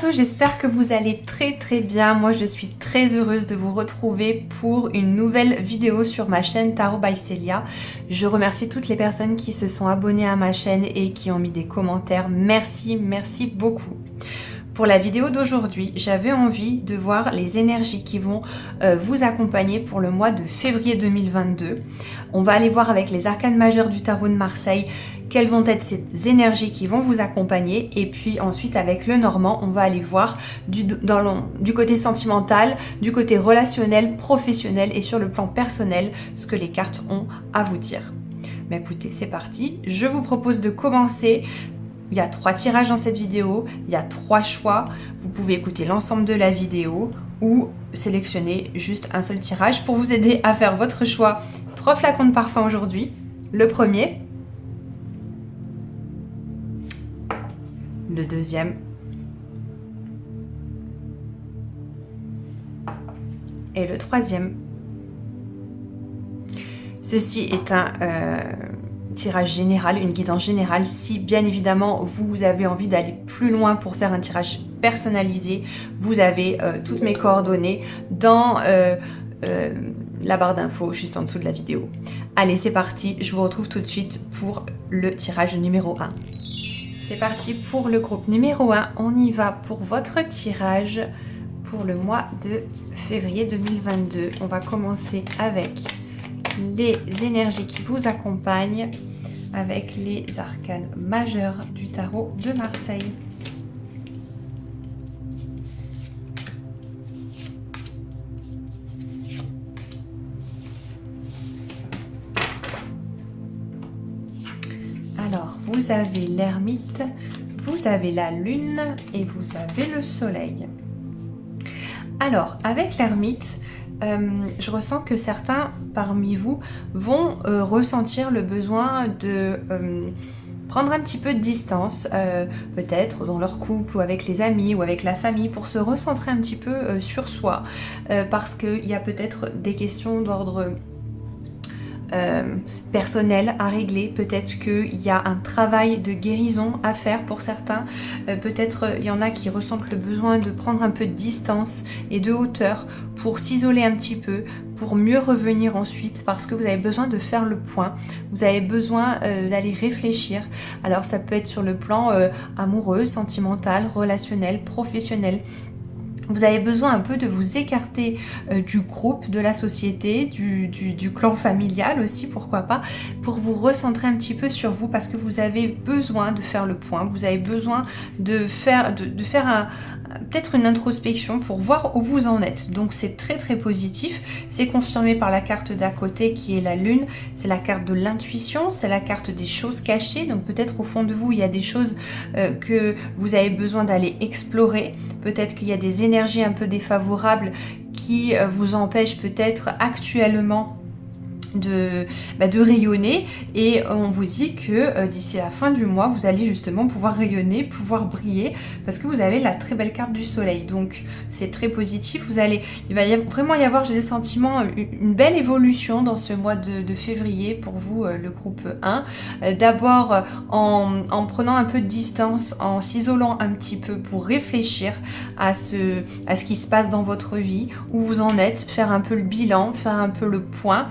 tous, j'espère que vous allez très bien. Moi je suis très heureuse de vous retrouver pour une nouvelle vidéo sur ma chaîne Tarot by Célia. Je remercie toutes les personnes qui se sont abonnées à ma chaîne et qui ont mis des commentaires. Merci beaucoup. Pour la vidéo d'aujourd'hui, j'avais envie de voir les énergies qui vont vous accompagner pour le mois de février 2022. On va aller voir avec les arcanes majeures du tarot de Marseille quelles vont être ces énergies qui vont vous accompagner. Et puis ensuite avec le Normand, on va aller voir du côté sentimental, du côté relationnel, professionnel et sur le plan personnel ce que les cartes ont à vous dire. Mais écoutez, c'est parti. Je vous propose de commencer. Il y a 3 tirages dans cette vidéo, il y a 3 choix. Vous pouvez écouter l'ensemble de la vidéo ou sélectionner juste un seul tirage pour vous aider à faire votre choix. 3 flacons de parfum aujourd'hui. Le premier, le deuxième et le troisième. Ceci est un tirage général, une guidance générale. Si bien évidemment vous avez envie d'aller plus loin pour faire un tirage personnalisé, vous avez toutes mes coordonnées dans la barre d'infos juste en dessous de la vidéo. Allez, c'est parti, je vous retrouve tout de suite pour le tirage numéro 1. C'est parti pour le groupe numéro 1, on y va pour votre tirage pour le mois de février 2022. On va commencer avec les énergies qui vous accompagnent avec les arcanes majeures du tarot de Marseille. Alors, vous avez l'ermite, vous avez la lune et vous avez le soleil. Alors, avec l'ermite, je ressens que certains parmi vous vont ressentir le besoin de prendre un petit peu de distance, peut-être dans leur couple ou avec les amis ou avec la famille, pour se recentrer un petit peu sur soi, parce qu'il y a peut-être des questions d'ordre personnel à régler, peut-être qu'il y a un travail de guérison à faire pour certains, peut-être il y en a qui ressentent le besoin de prendre un peu de distance et de hauteur pour s'isoler un petit peu, pour mieux revenir ensuite, parce que vous avez besoin de faire le point, vous avez besoin d'aller réfléchir. Alors ça peut être sur le plan amoureux, sentimental, relationnel, professionnel. Vous avez besoin un peu de vous écarter du groupe, de la société, du clan familial aussi, pourquoi pas, pour vous recentrer un petit peu sur vous, parce que vous avez besoin de faire le point, vous avez besoin de faire peut-être une introspection pour voir où vous en êtes. Donc c'est très positif, c'est confirmé par la carte d'à côté qui est la lune, c'est la carte de l'intuition, c'est la carte des choses cachées, donc peut-être au fond de vous il y a des choses que vous avez besoin d'aller explorer, peut-être qu'il y a des énergies un peu défavorables qui vous empêchent peut-être actuellement de rayonner, et on vous dit que d'ici la fin du mois vous allez justement pouvoir rayonner, pouvoir briller, parce que vous avez la très belle carte du soleil, donc c'est très positif. Il va vraiment y avoir, j'ai le sentiment, une belle évolution dans ce mois de février pour vous, le groupe 1. D'abord en prenant un peu de distance, en s'isolant un petit peu pour réfléchir à ce qui se passe dans votre vie, où vous en êtes, faire un peu le bilan, faire un peu le point.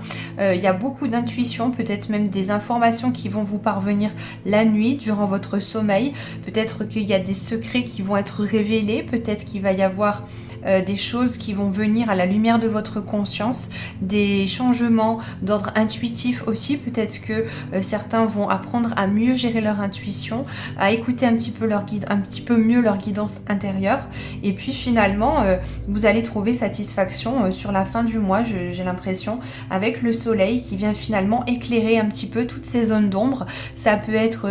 Il y a beaucoup d'intuition, peut-être même des informations qui vont vous parvenir la nuit, durant votre sommeil. Peut-être qu'il y a des secrets qui vont être révélés, peut-être qu'il va y avoir des choses qui vont venir à la lumière de votre conscience, des changements d'ordre intuitif aussi. Peut-être que certains vont apprendre à mieux gérer leur intuition, à écouter un petit peu un petit peu mieux leur guidance intérieure, et puis finalement vous allez trouver satisfaction sur la fin du mois, j'ai l'impression, avec le soleil qui vient finalement éclairer un petit peu toutes ces zones d'ombre. Ça peut être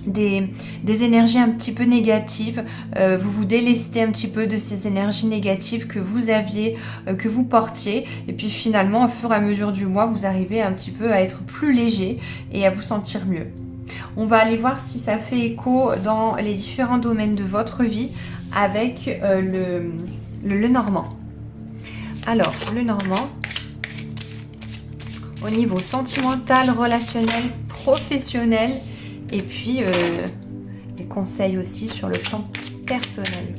des énergies un petit peu négatives, vous vous délestez un petit peu de ces énergies négatives que vous aviez, que vous portiez, et puis finalement au fur et à mesure du mois vous arrivez un petit peu à être plus léger et à vous sentir mieux. On va aller voir si ça fait écho dans les différents domaines de votre vie avec le Normand. Alors le Normand, au niveau sentimental, relationnel, professionnel, et puis des conseils aussi sur le plan personnel.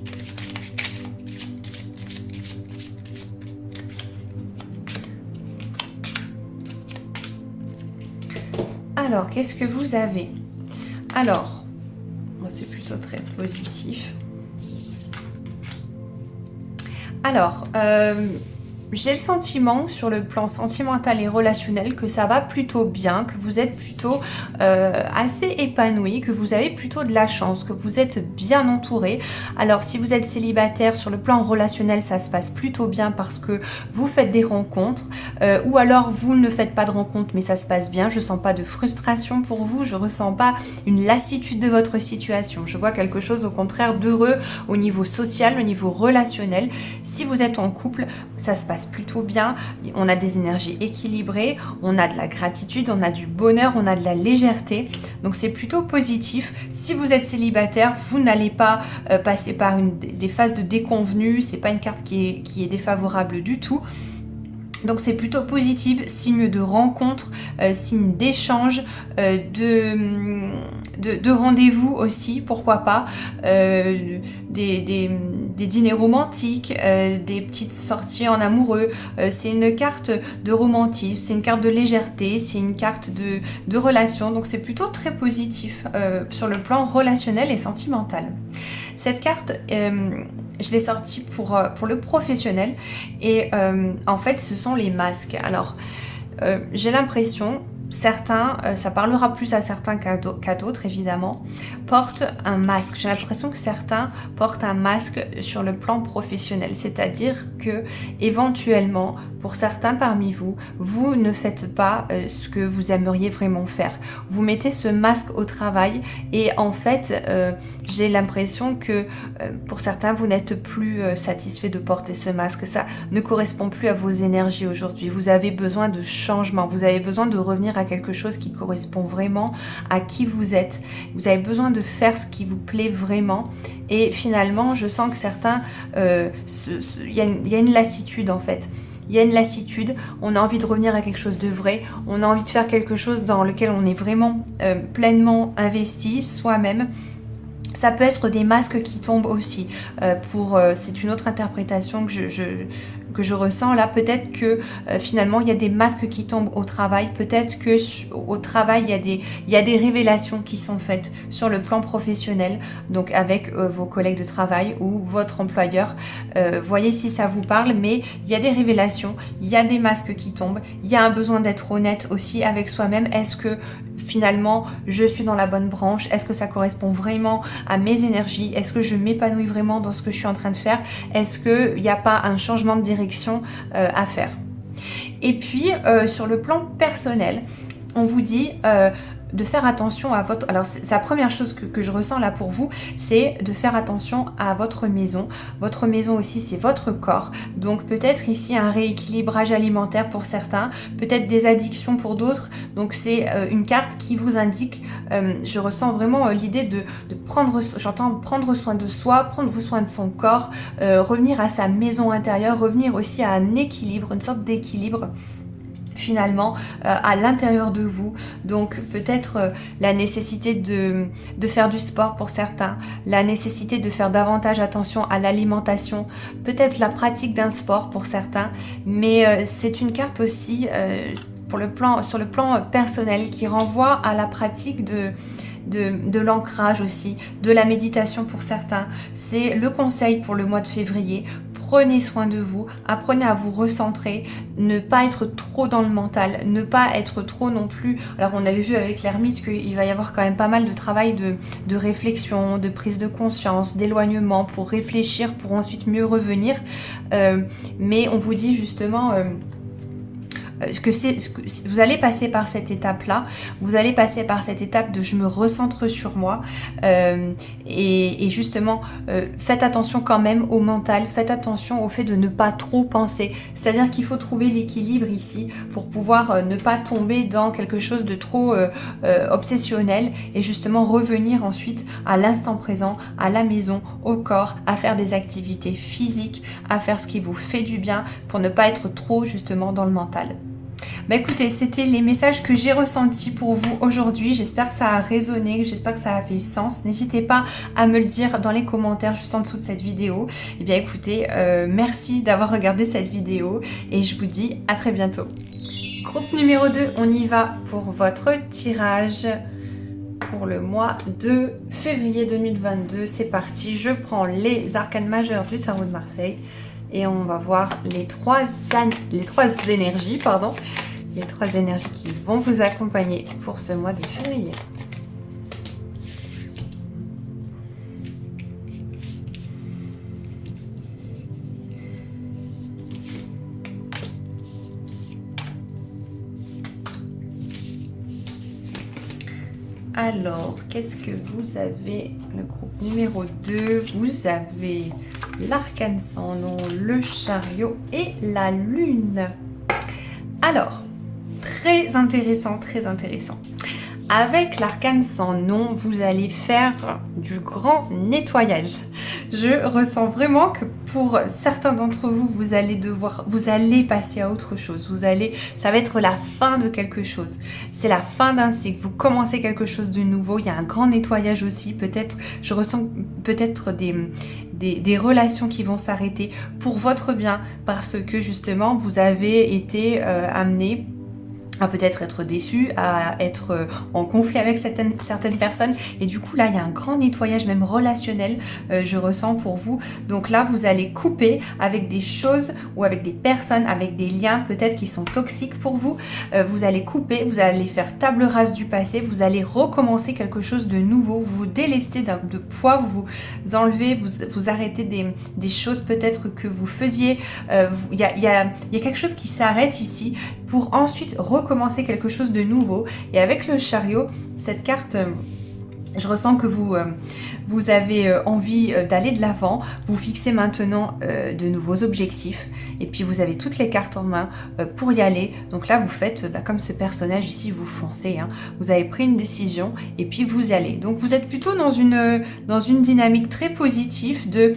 Alors, qu'est-ce que vous avez? Alors, moi c'est plutôt très positif. Alors, j'ai le sentiment sur le plan sentimental et relationnel que ça va plutôt bien, que vous êtes plutôt assez épanoui, que vous avez plutôt de la chance, que vous êtes bien entouré. Alors si vous êtes célibataire, sur le plan relationnel ça se passe plutôt bien parce que vous faites des rencontres ou alors vous ne faites pas de rencontres mais ça se passe bien. Je sens pas de frustration pour vous, je ressens pas une lassitude de votre situation. Je vois quelque chose au contraire d'heureux au niveau social, au niveau relationnel. Si vous êtes en couple, ça se passe plutôt bien, on a des énergies équilibrées, on a de la gratitude, on a du bonheur, on a de la légèreté, donc c'est plutôt positif. Si vous êtes célibataire, vous n'allez pas passer par des phases de déconvenue, c'est pas une carte qui est défavorable du tout. Donc c'est plutôt positif, signe de rencontre, signe d'échange, de rendez-vous aussi, pourquoi pas, des dîners romantiques, des petites sorties en amoureux. C'est une carte de romantisme, c'est une carte de légèreté, c'est une carte de relation, donc c'est plutôt très positif sur le plan relationnel et sentimental. Cette carte, je l'ai sortie pour le professionnel et en fait ce sont les masques. Alors j'ai l'impression, certains, ça parlera plus à certains qu'à d'autres évidemment, portent un masque. J'ai l'impression que certains portent un masque sur le plan professionnel, c'est-à-dire que éventuellement pour certains parmi vous, vous ne faites pas ce que vous aimeriez vraiment faire. Vous mettez ce masque au travail et en fait j'ai l'impression que pour certains vous n'êtes plus satisfait de porter ce masque. Ça ne correspond plus à vos énergies aujourd'hui. Vous avez besoin de changement, vous avez besoin de revenir à quelque chose qui correspond vraiment à qui vous êtes. Vous avez besoin de faire ce qui vous plaît vraiment et finalement je sens que certains il y a une lassitude en fait. Il y a une lassitude, on a envie de revenir à quelque chose de vrai, on a envie de faire quelque chose dans lequel on est vraiment pleinement investi soi-même. Ça peut être des masques qui tombent aussi. C'est une autre interprétation que je ressens là. Peut-être que finalement il y a des masques qui tombent au travail. Peut-être que au travail il y a des révélations qui sont faites sur le plan professionnel. Donc avec vos collègues de travail ou votre employeur. Voyez si ça vous parle. Mais il y a des révélations, il y a des masques qui tombent. Il y a un besoin d'être honnête aussi avec soi-même. Est-ce que finalement je suis dans la bonne branche? Est-ce que ça correspond vraiment à mes énergies? Est-ce que je m'épanouis vraiment dans ce que je suis en train de faire? Est-ce qu'il n'y a pas un changement de direction à faire? Et puis sur le plan personnel, on vous dit de faire attention à votre... Alors c'est la première chose que je ressens là pour vous, c'est de faire attention à votre maison. Votre maison aussi c'est votre corps, donc peut-être ici un rééquilibrage alimentaire pour certains, peut-être des addictions pour d'autres. Donc c'est une carte qui vous indique, je ressens vraiment l'idée de prendre, j'entends prendre soin de soi, prendre soin de son corps, revenir à sa maison intérieure, revenir aussi à un équilibre, une sorte d'équilibre finalement à l'intérieur de vous. Donc peut-être la nécessité de faire du sport pour certains, la nécessité de faire davantage attention à l'alimentation, peut-être la pratique d'un sport pour certains, mais c'est une carte aussi sur le plan personnel qui renvoie à la pratique de l'ancrage aussi, de la méditation pour certains. C'est le conseil pour le mois de février. Prenez soin de vous, apprenez à vous recentrer, ne pas être trop dans le mental, ne pas être trop non plus... Alors on avait vu avec l'ermite qu'il va y avoir quand même pas mal de travail de réflexion, de prise de conscience, d'éloignement pour réfléchir, pour ensuite mieux revenir. Mais on vous dit justement... vous allez passer par cette étape-là, vous allez passer par cette étape de je me recentre sur moi et justement faites attention quand même au mental, faites attention au fait de ne pas trop penser, c'est-à-dire qu'il faut trouver l'équilibre ici pour pouvoir ne pas tomber dans quelque chose de trop obsessionnel et justement revenir ensuite à l'instant présent, à la maison, au corps, à faire des activités physiques, à faire ce qui vous fait du bien pour ne pas être trop justement dans le mental. Bah écoutez, c'était les messages que j'ai ressentis pour vous aujourd'hui. J'espère que ça a résonné, j'espère que ça a fait sens. N'hésitez pas à me le dire dans les commentaires juste en dessous de cette vidéo. Et bien écoutez, merci d'avoir regardé cette vidéo et je vous dis à très bientôt. Groupe numéro 2, on y va pour votre tirage pour le mois de février 2022. C'est parti, je prends les arcanes majeures du tarot de Marseille et on va voir les trois énergies, les trois énergies qui vont vous accompagner pour ce mois de février. Alors, qu'est-ce que vous avez? Le groupe numéro 2, vous avez l'arcane sans nom, le chariot et la lune. Alors, très intéressant, très intéressant. Avec l'arcane sans nom, vous allez faire du grand nettoyage. Je ressens vraiment que pour certains d'entre vous, vous allez passer à autre chose. Ça va être la fin de quelque chose. C'est la fin d'un cycle. Vous commencez quelque chose de nouveau. Il y a un grand nettoyage aussi. Peut-être, je ressens peut-être des relations qui vont s'arrêter pour votre bien parce que justement, vous avez été amené à peut-être être déçu, à être en conflit avec certaines personnes et du coup là il y a un grand nettoyage même relationnel je ressens pour vous. Donc là vous allez couper avec des choses ou avec des personnes, avec des liens peut-être qui sont toxiques pour vous. Vous allez couper, vous allez faire table rase du passé, vous allez recommencer quelque chose de nouveau, vous vous délestez de poids, vous enlevez, vous arrêtez des choses peut-être que vous faisiez. Il y a quelque chose qui s'arrête ici pour ensuite recommencer quelque chose de nouveau. Et avec le chariot, cette carte, je ressens que vous avez envie d'aller de l'avant, vous fixez maintenant de nouveaux objectifs et puis vous avez toutes les cartes en main pour y aller. Donc là vous faites comme ce personnage ici, vous foncez, hein. Vous avez pris une décision et puis vous y allez. Donc vous êtes plutôt dans une dynamique très positive de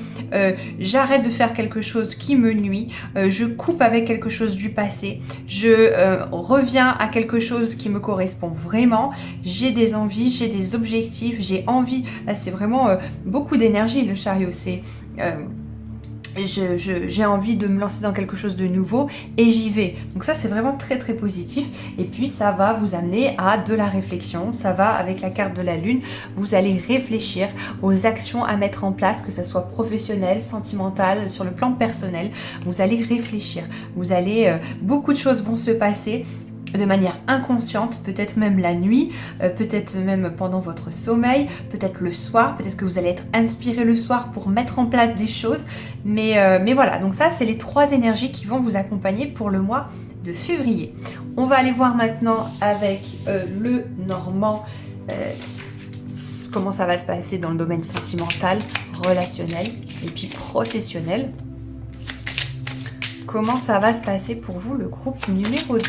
j'arrête de faire quelque chose qui me nuit, je coupe avec quelque chose du passé, je reviens à quelque chose qui me correspond vraiment, j'ai des envies, j'ai des objectifs, j'ai envie, là c'est vraiment beaucoup d'énergie le chariot, c'est j'ai envie de me lancer dans quelque chose de nouveau et j'y vais. Donc ça c'est vraiment très très positif et puis ça va vous amener à de la réflexion. Ça va avec la carte de la lune, vous allez réfléchir aux actions à mettre en place, que ce soit professionnel, sentimental, sur le plan personnel. Vous allez réfléchir, beaucoup de choses vont se passer de manière inconsciente, peut-être même la nuit, peut-être même pendant votre sommeil, peut-être le soir, peut-être que vous allez être inspiré le soir pour mettre en place des choses, mais voilà, donc ça c'est les trois énergies qui vont vous accompagner pour le mois de février. On va aller voir maintenant avec le Normand comment ça va se passer dans le domaine sentimental, relationnel et puis professionnel. Comment ça va se passer pour vous le groupe numéro 2?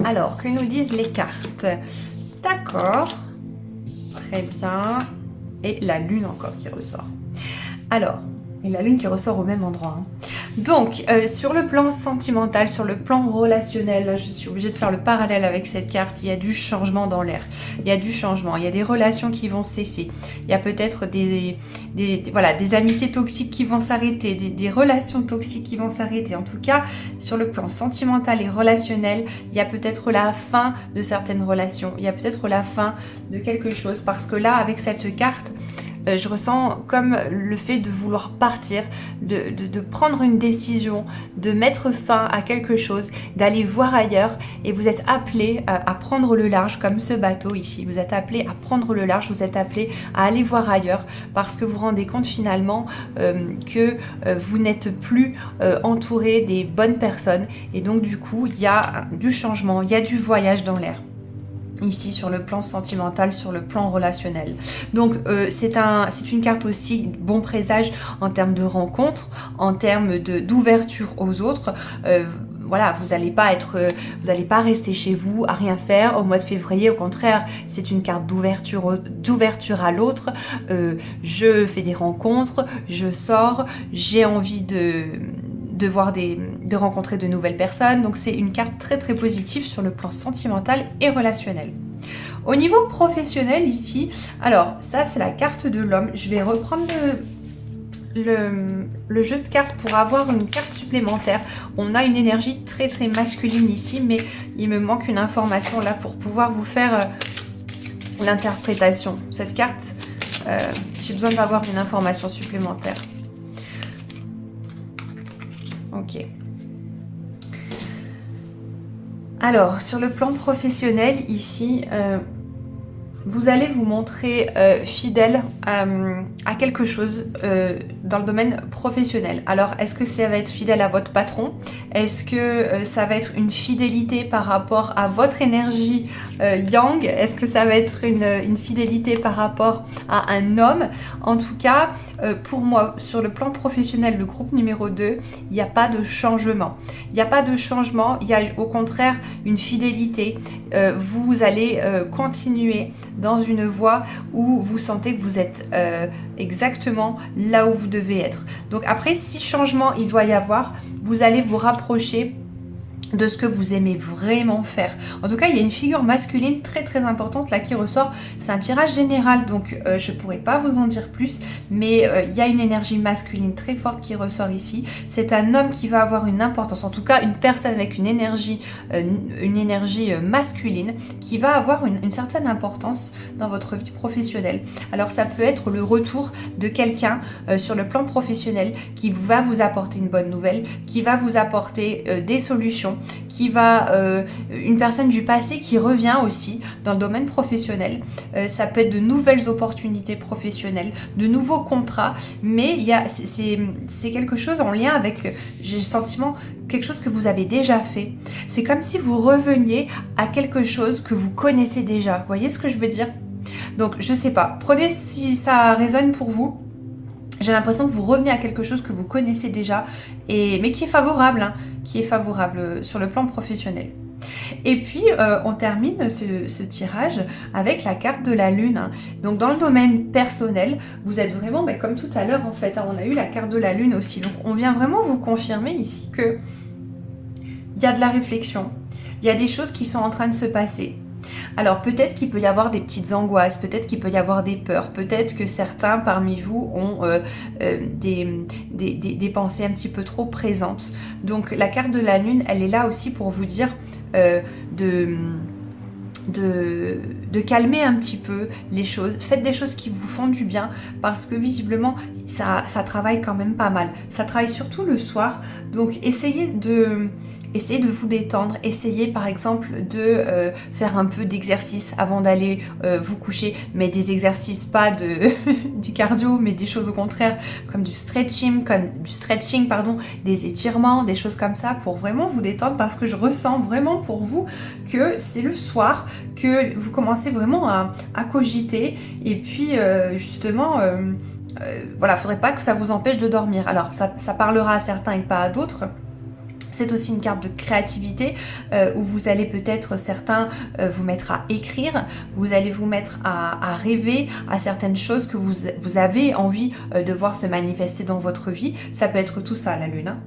Alors, que nous disent les cartes? D'accord, très bien. Et la lune encore qui ressort. Alors, et la lune qui ressort au même endroit. Hein. Donc, sur le plan sentimental, sur le plan relationnel, là, je suis obligée de faire le parallèle avec cette carte. Il y a du changement dans l'air. Il y a du changement. Il y a des relations qui vont cesser. Il y a peut-être des amitiés toxiques qui vont s'arrêter, des relations toxiques qui vont s'arrêter. En tout cas, sur le plan sentimental et relationnel, il y a peut-être la fin de certaines relations. Il y a peut-être la fin de quelque chose. Parce que là, avec cette carte, je ressens comme le fait de vouloir partir, de prendre une décision, de mettre fin à quelque chose, d'aller voir ailleurs et vous êtes appelé à prendre le large comme ce bateau ici. Vous êtes appelé à prendre le large, vous êtes appelé à aller voir ailleurs parce que vous vous rendez compte finalement que vous n'êtes plus entouré des bonnes personnes et donc du coup il y a du changement, il y a du voyage dans l'air. Ici sur le plan sentimental, sur le plan relationnel. Donc c'est une carte aussi bon présage en termes de rencontres, en termes d'ouverture aux autres. voilà, vous n'allez pas rester chez vous à rien faire au mois de février. Au contraire, c'est une carte d'ouverture à l'autre. Je fais des rencontres, je sors, j'ai envie de rencontrer de nouvelles personnes. Donc c'est une carte très très positive sur le plan sentimental et relationnel. Au niveau professionnel ici, alors ça c'est la carte de l'homme. Je vais reprendre le jeu de cartes pour avoir une carte supplémentaire. On a une énergie très très masculine ici, mais il me manque une information là pour pouvoir vous faire l'interprétation. Cette carte, j'ai besoin d'avoir une information supplémentaire. Ok. Alors, sur le plan professionnel, ici, vous allez vous montrer fidèle à quelque chose dans le domaine professionnel. Alors, est-ce que ça va être fidèle à votre patron? Est-ce que ça va être une fidélité par rapport à votre énergie yang? Est-ce que ça va être une fidélité par rapport à un homme? En tout cas, pour moi, sur le plan professionnel, le groupe numéro 2, il n'y a pas de changement. Il n'y a pas de changement, il y a au contraire une fidélité. Vous allez continuer dans une voie où vous sentez que vous êtes exactement là où vous devez être. Donc après, si changement il doit y avoir, vous allez vous rapprocher de ce que vous aimez vraiment faire. En tout cas, il y a une figure masculine très très importante là qui ressort. C'est un tirage général, donc je pourrais pas vous en dire plus, mais il y a une énergie masculine très forte qui ressort ici. C'est un homme qui va avoir une importance, en tout cas une personne avec une énergie masculine qui va avoir une certaine importance dans votre vie professionnelle. Alors ça peut être le retour de quelqu'un sur le plan professionnel qui va vous apporter une bonne nouvelle, qui va vous apporter des solutions, qui va une personne du passé qui revient aussi dans le domaine professionnel. Ça peut être de nouvelles opportunités professionnelles, de nouveaux contrats, mais c'est quelque chose en lien avec, j'ai le sentiment, quelque chose que vous avez déjà fait. C'est comme si vous reveniez à quelque chose que vous connaissez déjà. Vous voyez ce que je veux dire? Donc je sais pas, prenez si ça résonne pour vous. J'ai l'impression que vous revenez à quelque chose que vous connaissez déjà, mais qui est favorable, hein, qui est favorable sur le plan professionnel. Et puis, on termine ce tirage avec la carte de la lune. Hein. Donc, dans le domaine personnel, vous êtes vraiment, comme tout à l'heure, en fait, hein, on a eu la carte de la lune aussi. Donc, on vient vraiment vous confirmer ici que il y a de la réflexion, il y a des choses qui sont en train de se passer. Alors peut-être qu'il peut y avoir des petites angoisses, peut-être qu'il peut y avoir des peurs, peut-être que certains parmi vous ont des pensées un petit peu trop présentes. Donc la carte de la lune, elle est là aussi pour vous dire de calmer un petit peu les choses. Faites des choses qui vous font du bien parce que visiblement ça travaille quand même pas mal. Ça travaille surtout le soir, donc essayez de vous détendre, essayez par exemple de faire un peu d'exercice avant d'aller vous coucher, mais des exercices pas du cardio, mais des choses au contraire comme du stretching, des étirements, des choses comme ça pour vraiment vous détendre parce que je ressens vraiment pour vous que c'est le soir que vous commencez vraiment à cogiter et puis justement voilà, faudrait pas que ça vous empêche de dormir. Alors ça parlera à certains et pas à d'autres. C'est aussi une carte de créativité où vous allez peut-être certains vous mettre à écrire, vous allez vous mettre à rêver à certaines choses que vous avez envie de voir se manifester dans votre vie. Ça peut être tout ça la lune. Hein.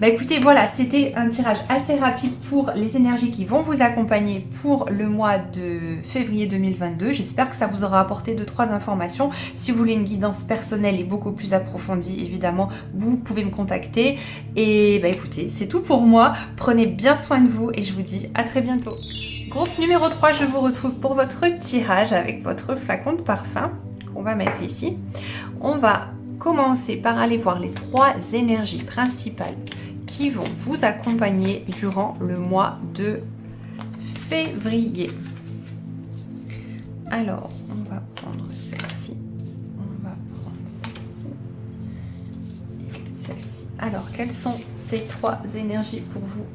Écoutez, voilà, c'était un tirage assez rapide pour les énergies qui vont vous accompagner pour le mois de février 2022. J'espère que ça vous aura apporté 2-3 informations. Si vous voulez une guidance personnelle et beaucoup plus approfondie, évidemment, vous pouvez me contacter. Et écoutez, c'est tout pour moi. Prenez bien soin de vous et je vous dis à très bientôt. Groupe numéro 3, je vous retrouve pour votre tirage avec votre flacon de parfum qu'on va mettre ici. On va commencer par aller voir les 3 énergies principales qui vont vous accompagner durant le mois de février. Alors, on va prendre celle-ci. On va prendre celle-ci. Celle-ci. Alors, quelles sont ces 3 énergies pour vous?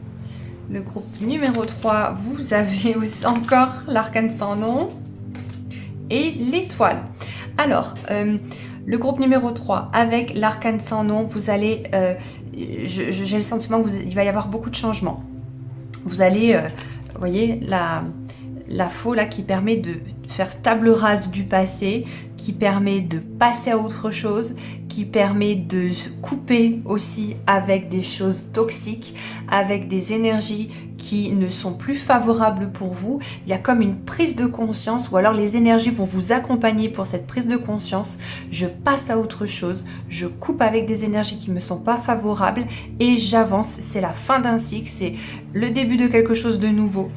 Le groupe numéro 3, vous avez aussi encore l'arcane sans nom et l'étoile. Alors, Le groupe numéro 3, avec l'arcane sans nom, vous allez, j'ai le sentiment qu'il va y avoir beaucoup de changements. Vous allez, vous voyez, la faux là qui permet de faire table rase du passé, qui permet de passer à autre chose, qui permet de couper aussi avec des choses toxiques, avec des énergies qui ne sont plus favorables pour vous. Il y a comme une prise de conscience, ou alors les énergies vont vous accompagner pour cette prise de conscience. Je passe à autre chose, je coupe avec des énergies qui ne me sont pas favorables et j'avance. C'est la fin d'un cycle, c'est le début de quelque chose de nouveau.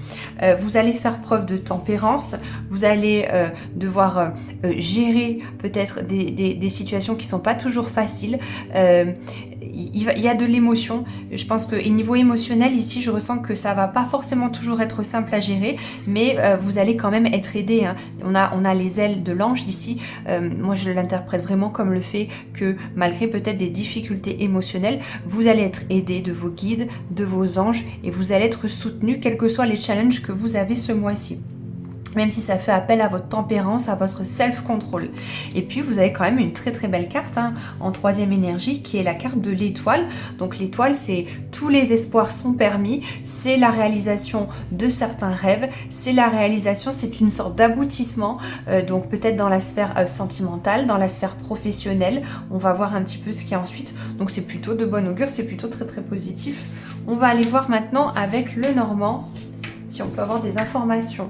Vous allez faire preuve de tempérance, vous allez devoir gérer peut-être des situations qui ne sont pas toujours faciles. Il y a de l'émotion. Je pense que niveau émotionnel, ici, je ressens que ça va pas forcément toujours être simple à gérer, mais vous allez quand même être aidé. Hein. On a les ailes de l'ange ici. Moi, je l'interprète vraiment comme le fait que malgré peut-être des difficultés émotionnelles, vous allez être aidé de vos guides, de vos anges, et vous allez être soutenu, quels que soient les challenges que vous avez ce mois-ci. Même si ça fait appel à votre tempérance, à votre self-control. Et puis vous avez quand même une très très belle carte hein, en troisième énergie qui est la carte de l'étoile. Donc l'étoile, c'est tous les espoirs sont permis, c'est la réalisation de certains rêves, c'est la réalisation, c'est une sorte d'aboutissement, donc peut-être dans la sphère sentimentale, dans la sphère professionnelle. On va voir un petit peu ce qu'il y a ensuite. Donc c'est plutôt de bon augure, c'est plutôt très très positif. On va aller voir maintenant avec le Normand, si on peut avoir des informations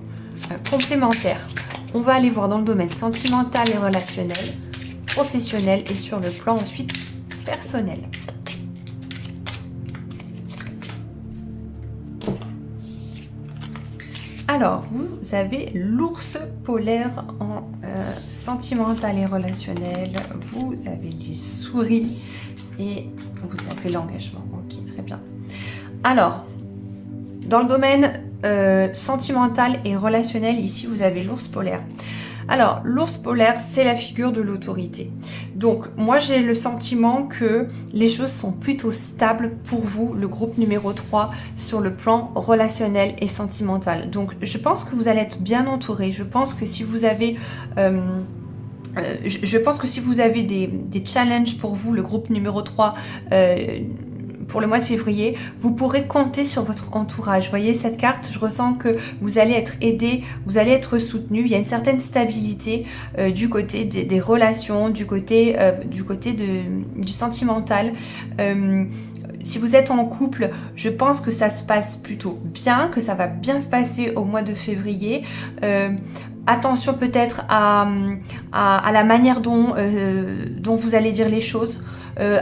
complémentaires. On va aller voir dans le domaine sentimental et relationnel, professionnel et sur le plan ensuite personnel. Alors, vous avez l'ours polaire en sentimental et relationnel, vous avez les souris et vous avez l'engagement. Ok, très bien. Alors, dans le domaine sentimental et relationnel, ici vous avez l'ours polaire. Alors l'ours polaire, c'est la figure de l'autorité. Donc moi j'ai le sentiment que les choses sont plutôt stables pour vous, le groupe numéro 3, sur le plan relationnel et sentimental. Donc je pense que vous allez être bien entouré. Je pense que si vous avez des challenges pour vous, le groupe numéro 3, pour le mois de février, vous pourrez compter sur votre entourage. Vous voyez cette carte, je ressens que vous allez être aidé, vous allez être soutenu. Il y a une certaine stabilité du côté des relations, du côté du sentimental. Si vous êtes en couple, je pense que ça se passe plutôt bien, que ça va bien se passer au mois de février. Attention peut-être à la manière dont vous allez dire les choses.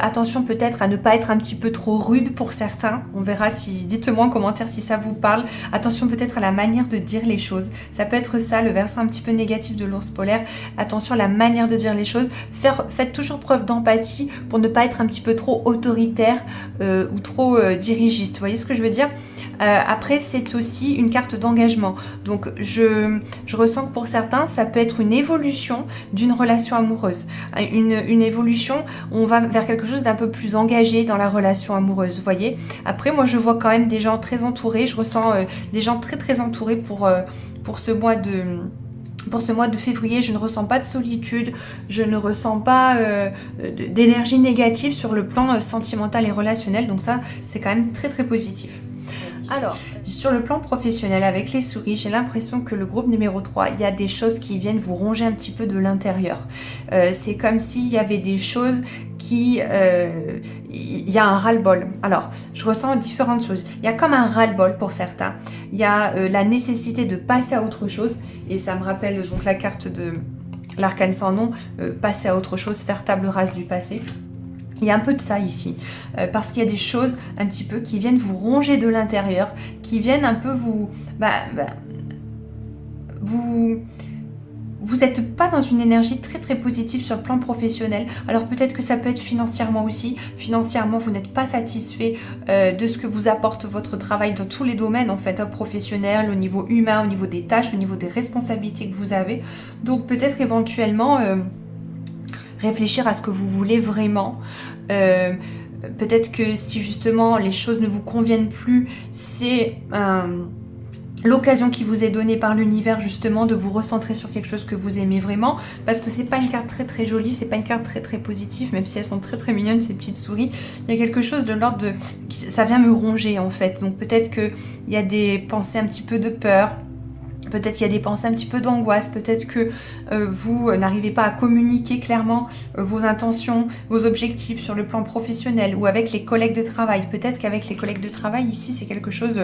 Attention peut-être à ne pas être un petit peu trop rude pour certains. On verra si, dites-moi en commentaire si ça vous parle. Attention peut-être à la manière de dire les choses. Ça peut être ça, le versant un petit peu négatif de l'ours polaire. Attention à la manière de dire les choses. Faites toujours preuve d'empathie pour ne pas être un petit peu trop autoritaire ou trop dirigiste. Vous voyez ce que je veux dire ? Après, c'est aussi une carte d'engagement. Donc, je ressens que pour certains, ça peut être une évolution d'une relation amoureuse. Une évolution, on va vers quelque chose d'un peu plus engagé dans la relation amoureuse, vous voyez. Après, moi, je vois quand même des gens très entourés. Je ressens des gens très, très entourés pour ce mois de... Pour ce mois de février, je ne ressens pas de solitude, je ne ressens pas d'énergie négative sur le plan sentimental et relationnel. Donc ça, c'est quand même très, très positif. Alors, sur le plan professionnel, avec les souris, j'ai l'impression que le groupe numéro 3, il y a des choses qui viennent vous ronger un petit peu de l'intérieur. C'est comme s'il y avait des choses qui... il y a un ras-le-bol. Alors, je ressens différentes choses. Il y a comme un ras-le-bol pour certains. Il y a la nécessité de passer à autre chose. Et ça me rappelle donc la carte de l'arcane sans nom, passer à autre chose, faire table rase du passé. Il y a un peu de ça ici, parce qu'il y a des choses un petit peu qui viennent vous ronger de l'intérieur, qui viennent un peu vous n'êtes pas dans une énergie très très positive sur le plan professionnel. Alors peut-être que ça peut être financièrement aussi. Financièrement, vous n'êtes pas satisfait de ce que vous apporte votre travail dans tous les domaines en fait, professionnel, au niveau humain, au niveau des tâches, au niveau des responsabilités que vous avez. Donc peut-être éventuellement... réfléchir à ce que vous voulez vraiment. Peut-être que si justement les choses ne vous conviennent plus, c'est l'occasion qui vous est donnée par l'univers justement de vous recentrer sur quelque chose que vous aimez vraiment, parce que c'est pas une carte très très jolie, c'est pas une carte très très positive, même si elles sont très très mignonnes ces petites souris. Il y a quelque chose de l'ordre de... ça vient me ronger en fait, donc peut-être qu'il y a des pensées un petit peu de peur, peut-être qu'il y a des pensées un petit peu d'angoisse, peut-être que vous n'arrivez pas à communiquer clairement vos intentions, vos objectifs sur le plan professionnel ou avec les collègues de travail. Peut-être qu'avec les collègues de travail ici c'est quelque chose...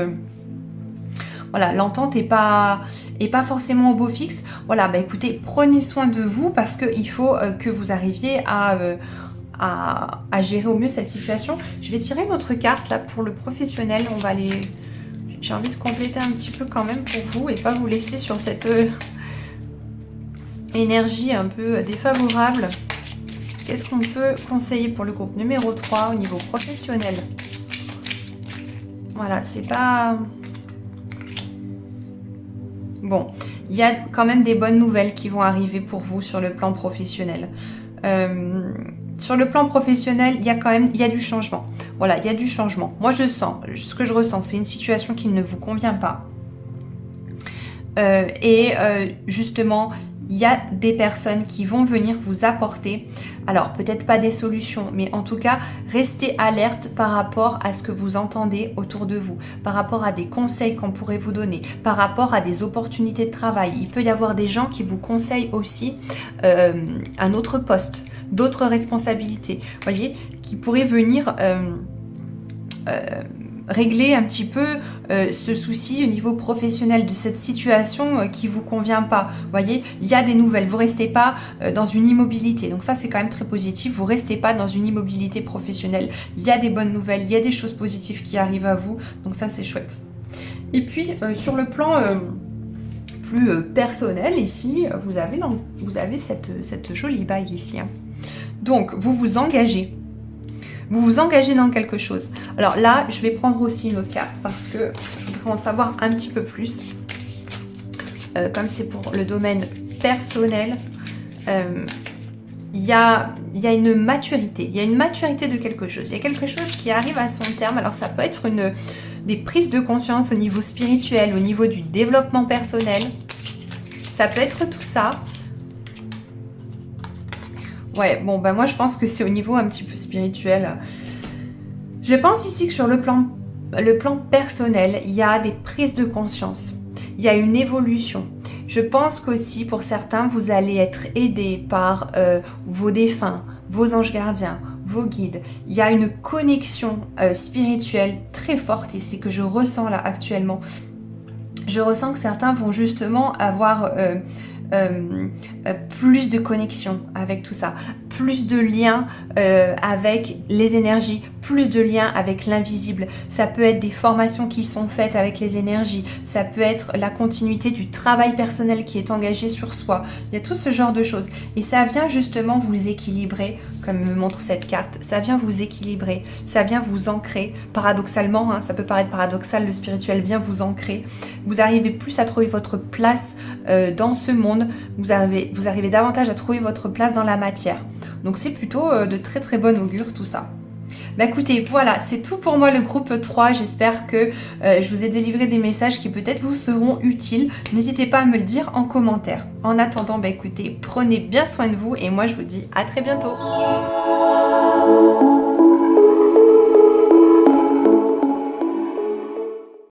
voilà, l'entente n'est pas forcément au beau fixe. Voilà, bah écoutez, prenez soin de vous parce qu'il faut que vous arriviez à gérer au mieux cette situation. Je vais tirer une autre carte là pour le professionnel. On va aller... J'ai envie de compléter un petit peu quand même pour vous et pas vous laisser sur cette énergie un peu défavorable. Qu'est-ce qu'on peut conseiller pour le groupe numéro 3 au niveau professionnel? Voilà, c'est pas... Bon, il y a quand même des bonnes nouvelles qui vont arriver pour vous sur le plan professionnel. Sur le plan professionnel, il y a du changement. Voilà, il y a du changement. Moi, je sens, ce que je ressens, c'est une situation qui ne vous convient pas. Justement, il y a des personnes qui vont venir vous apporter, alors peut-être pas des solutions, mais en tout cas, restez alerte par rapport à ce que vous entendez autour de vous, par rapport à des conseils qu'on pourrait vous donner, par rapport à des opportunités de travail. Il peut y avoir des gens qui vous conseillent aussi un autre poste, d'autres responsabilités, voyez, qui pourraient venir... régler un petit peu ce souci au niveau professionnel de cette situation qui vous convient pas. Vous voyez, il y a des nouvelles. Vous restez pas dans une immobilité. Donc ça, c'est quand même très positif. Vous restez pas dans une immobilité professionnelle. Il y a des bonnes nouvelles, il y a des choses positives qui arrivent à vous. Donc ça, c'est chouette. Et puis, sur le plan plus personnel, ici, vous avez cette jolie bague ici. Hein. Donc, vous vous engagez. Vous vous engagez dans quelque chose. Alors là, je vais prendre aussi une autre carte parce que je voudrais en savoir un petit peu plus. Comme c'est pour le domaine personnel, il y a une maturité. Il y a une maturité de quelque chose. Il y a quelque chose qui arrive à son terme. Alors ça peut être des prises de conscience au niveau spirituel, au niveau du développement personnel. Ça peut être tout ça. Ouais, bon, bah moi je pense que c'est au niveau un petit peu spirituel. Je pense ici que sur le plan personnel, il y a des prises de conscience. Il y a une évolution. Je pense qu'aussi pour certains, vous allez être aidés par vos défunts, vos anges gardiens, vos guides. Il y a une connexion spirituelle très forte ici que je ressens là actuellement. Je ressens que certains vont justement avoir... plus de connexion avec tout ça, plus de liens avec les énergies, plus de liens avec l'invisible. Ça peut être des formations qui sont faites avec les énergies, ça peut être la continuité du travail personnel qui est engagé sur soi. Il y a tout ce genre de choses et ça vient justement vous équilibrer, comme me montre cette carte. Ça vient vous équilibrer, ça vient vous ancrer. Paradoxalement, hein, ça peut paraître paradoxal, le spirituel vient vous ancrer. Vous arrivez plus à trouver votre place dans ce monde. Vous arrivez davantage à trouver votre place dans la matière. Donc c'est plutôt de très très bon augure tout ça. Bah écoutez, voilà, c'est tout pour moi le groupe 3. J'espère que je vous ai délivré des messages qui peut-être vous seront utiles. N'hésitez pas à me le dire en commentaire. En attendant, bah écoutez, prenez bien soin de vous et moi je vous dis à très bientôt.